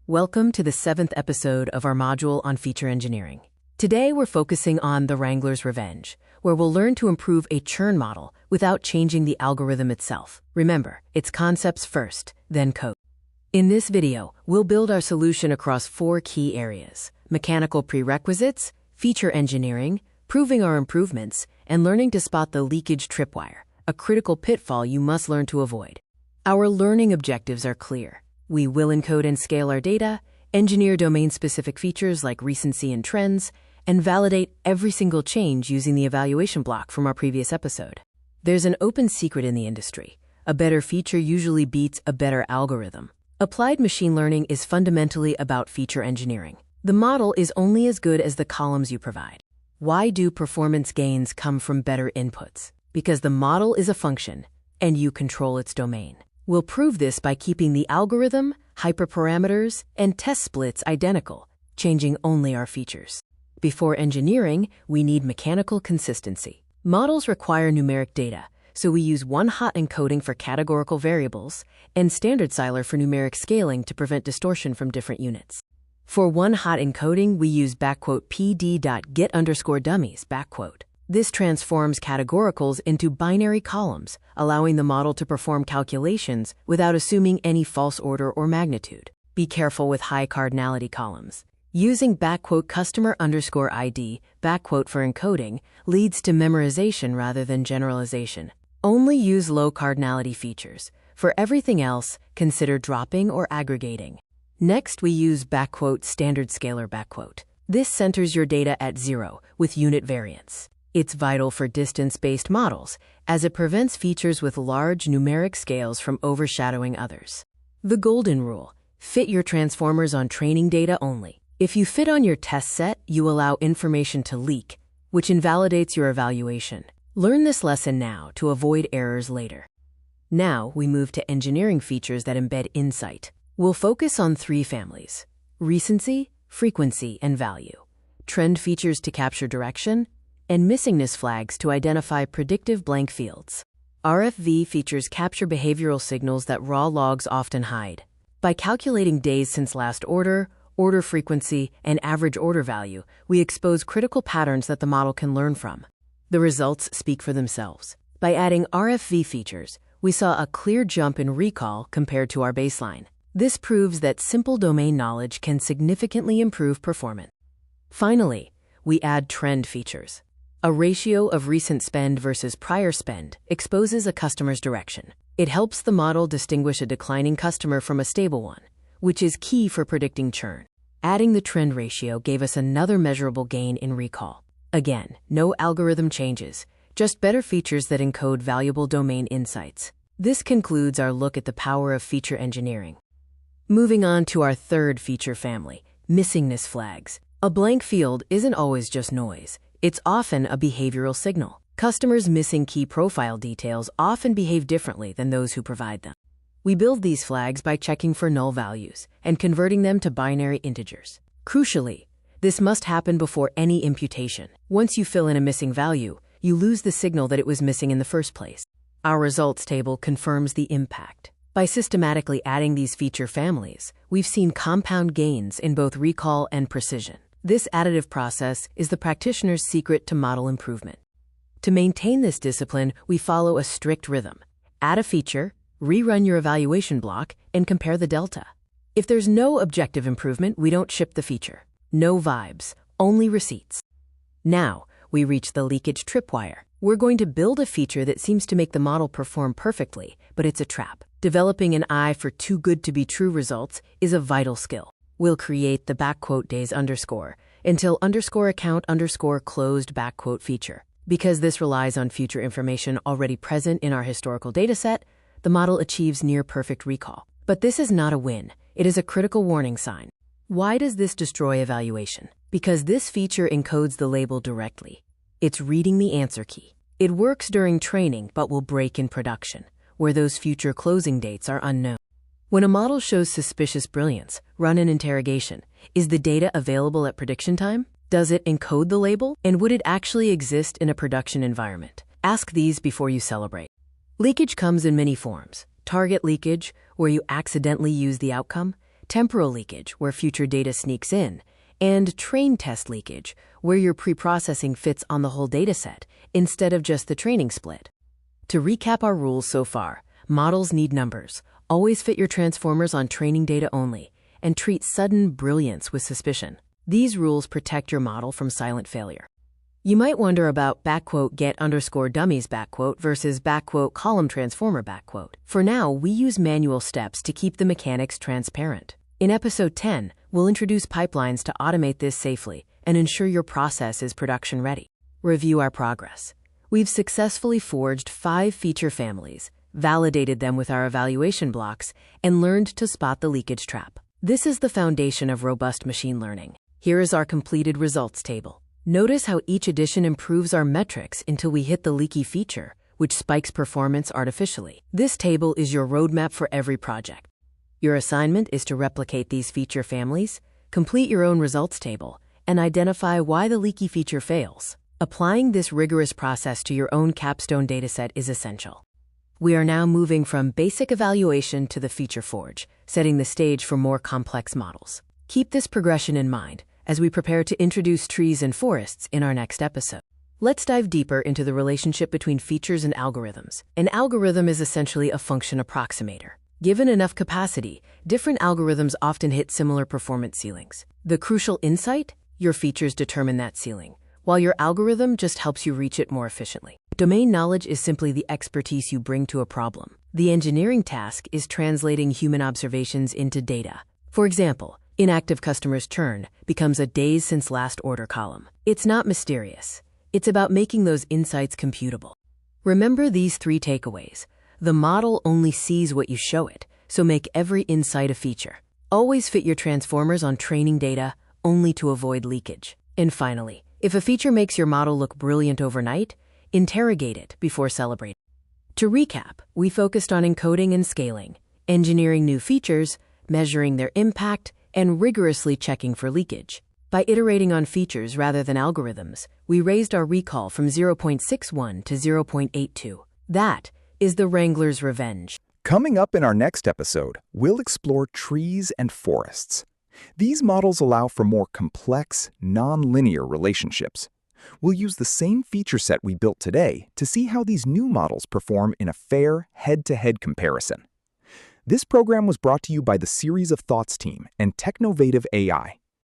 Welcome to the 7th episode of our module on feature engineering. Today we're focusing on the Wrangler's Revenge, where we'll learn to improve a churn model without changing the algorithm itself. Remember, it's concepts first, then code. In this video, we'll build our solution across 4 key areas: mechanical prerequisites, feature engineering, proving our improvements, and learning to spot the leakage tripwire, a critical pitfall you must learn to avoid. Our learning objectives are clear. We will encode and scale our data, engineer domain-specific features like recency and trends, and validate every single change using the evaluation block from our previous episode. There's an open secret in the industry. A better feature usually beats a better algorithm. Applied machine learning is fundamentally about feature engineering. The model is only as good as the columns you provide. Why do performance gains come from better inputs? Because the model is a function, and you control its domain. We'll prove this by keeping the algorithm, hyperparameters, and test splits identical, changing only our features. Before engineering, we need mechanical consistency. Models require numeric data, so we use one-hot encoding for categorical variables and standard siler for numeric scaling to prevent distortion from different units. For one-hot encoding, we use "pd.get_dummies." This transforms categoricals into binary columns, allowing the model to perform calculations without assuming any false order or magnitude. Be careful with high cardinality columns. Using "customer_ID" for encoding leads to memorization rather than generalization. Only use low cardinality features. For everything else, consider dropping or aggregating. Next, we use "standard scaler". This centers your data at 0 with unit variance. It's vital for distance-based models, as it prevents features with large numeric scales from overshadowing others. The golden rule: fit your transformers on training data only. If you fit on your test set, you allow information to leak, which invalidates your evaluation. Learn this lesson now to avoid errors later. Now we move to engineering features that embed insight. We'll focus on 3 families: recency, frequency, and value; trend features to capture direction, and missingness flags to identify predictive blank fields. RFV features capture behavioral signals that raw logs often hide. By calculating days since last order, order frequency, and average order value, we expose critical patterns that the model can learn from. The results speak for themselves. By adding RFV features, we saw a clear jump in recall compared to our baseline. This proves that simple domain knowledge can significantly improve performance. Finally, we add trend features. A ratio of recent spend versus prior spend exposes a customer's direction. It helps the model distinguish a declining customer from a stable one, which is key for predicting churn. Adding the trend ratio gave us another measurable gain in recall. Again, no algorithm changes, just better features that encode valuable domain insights. This concludes our look at the power of feature engineering. Moving on to our 3rd feature family, missingness flags. A blank field isn't always just noise. It's often a behavioral signal. Customers missing key profile details often behave differently than those who provide them. We build these flags by checking for null values and converting them to binary integers. Crucially, this must happen before any imputation. Once you fill in a missing value, you lose the signal that it was missing in the first place. Our results table confirms the impact. By systematically adding these feature families, we've seen compound gains in both recall and precision. This additive process is the practitioner's secret to model improvement. To maintain this discipline, we follow a strict rhythm. Add a feature, rerun your evaluation block, and compare the delta. If there's no objective improvement, we don't ship the feature. No vibes, only receipts. Now, we reach the leakage tripwire. We're going to build a feature that seems to make the model perform perfectly, but it's a trap. Developing an eye for too good to be true results is a vital skill. We'll create the "days_ until _account_ closed" feature. Because this relies on future information already present in our historical dataset, the model achieves near-perfect recall. But this is not a win. It is a critical warning sign. Why does this destroy evaluation? Because this feature encodes the label directly. It's reading the answer key. It works during training but will break in production, where those future closing dates are unknown. When a model shows suspicious brilliance, run an interrogation. Is the data available at prediction time? Does it encode the label? And would it actually exist in a production environment? Ask these before you celebrate. Leakage comes in many forms. Target leakage, where you accidentally use the outcome. temporal leakage, where future data sneaks in, and train test leakage, where your preprocessing fits on the whole dataset instead of just the training split. To recap our rules so far, models need numbers, always fit your transformers on training data only, and treat sudden brilliance with suspicion. These rules protect your model from silent failure. You might wonder about *get_dummies versus *column transformer . For now, we use manual steps to keep the mechanics transparent. In episode 10, we'll introduce pipelines to automate this safely and ensure your process is production ready. Review our progress. We've successfully forged 5 feature families, validated them with our evaluation blocks, and learned to spot the leakage trap. This is the foundation of robust machine learning. Here is our completed results table. Notice how each addition improves our metrics until we hit the leaky feature, which spikes performance artificially. This table is your roadmap for every project. Your assignment is to replicate these feature families, complete your own results table, and identify why the leaky feature fails. Applying this rigorous process to your own capstone dataset is essential. We are now moving from basic evaluation to the feature forge, setting the stage for more complex models. Keep this progression in mind as we prepare to introduce trees and forests in our next episode. Let's dive deeper into the relationship between features and algorithms. An algorithm is essentially a function approximator. Given enough capacity, different algorithms often hit similar performance ceilings. The crucial insight? Your features determine that ceiling, while your algorithm just helps you reach it more efficiently. Domain knowledge is simply the expertise you bring to a problem. The engineering task is translating human observations into data. For example, inactive customers' churn becomes a days since last order column. It's not mysterious. It's about making those insights computable. Remember these 3 takeaways. The model only sees what you show it, so make every insight a feature. Always fit your transformers on training data, only to avoid leakage. And finally, if a feature makes your model look brilliant overnight, interrogate it before celebrating. To recap, we focused on encoding and scaling, engineering new features, measuring their impact, and rigorously checking for leakage. By iterating on features rather than algorithms, we raised our recall from 0.61 to 0.82. That is the Wrangler's revenge. Coming up in our next episode, we'll explore trees and forests. These models allow for more complex, non-linear relationships. We'll use the same feature set we built today to see how these new models perform in a fair, head-to-head comparison. This program was brought to you by the Series of Thoughts team and Technovative AI.